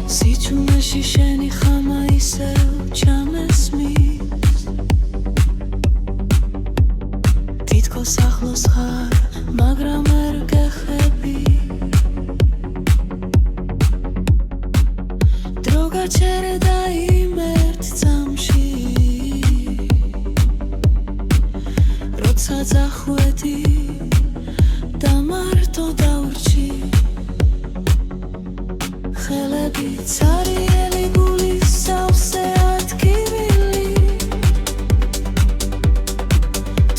სიჩუმეში შენი ხამა ისევ ჩამესმის თითქოს ახლოს ხარ მაგრამ არ გეხები დრო გაჩერდა იმ ერთ წამში როცა ძახვედი და მარტო დავრჩი ხელები цаრიელი გულის სავსე ადგილი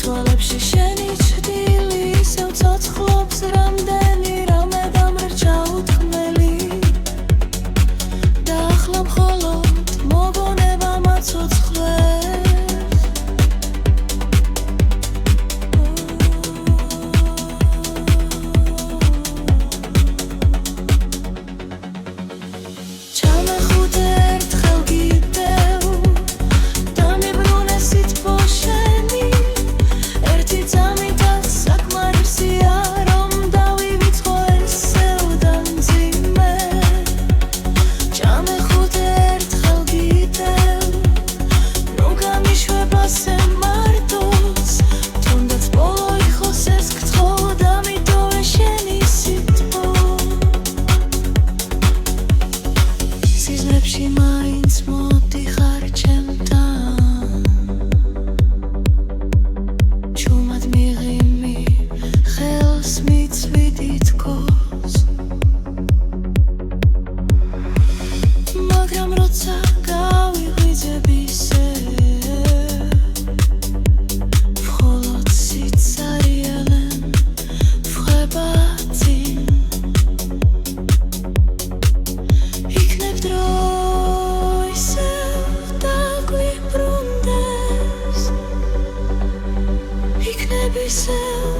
თვალებში შენი ჩრდილი ისევ ცოცხლობს რამდენი რამე დამრჩა უთქმელი და ახლა მხოლოდ მოგონება მაცოცხლებს მაინც მოდიხარ ჩემთან ჩუმად მიღიმი ხელს მიწვიდი თქოს მაგრამ როცა გავიღვიძებ ისე მხოლოდ სიცარიელენ ვხვება წინ იქნებ დრო ისევ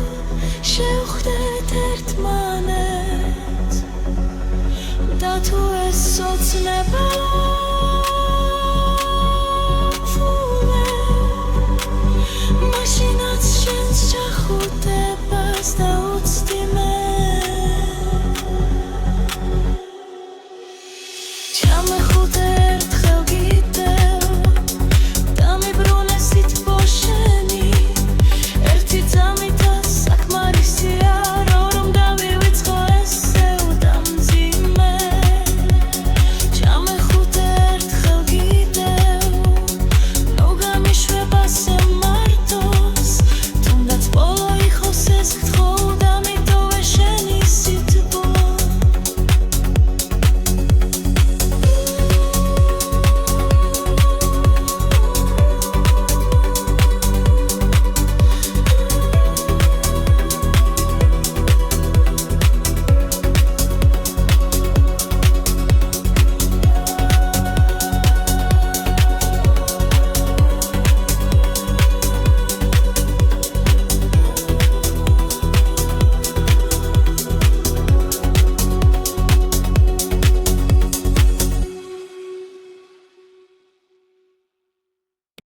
შევხვდეთ ერთმანეთს და თუ ეს ოცნება მაშინაც შენს ჩახუტებას დაუცდი მე ჩამეხუტე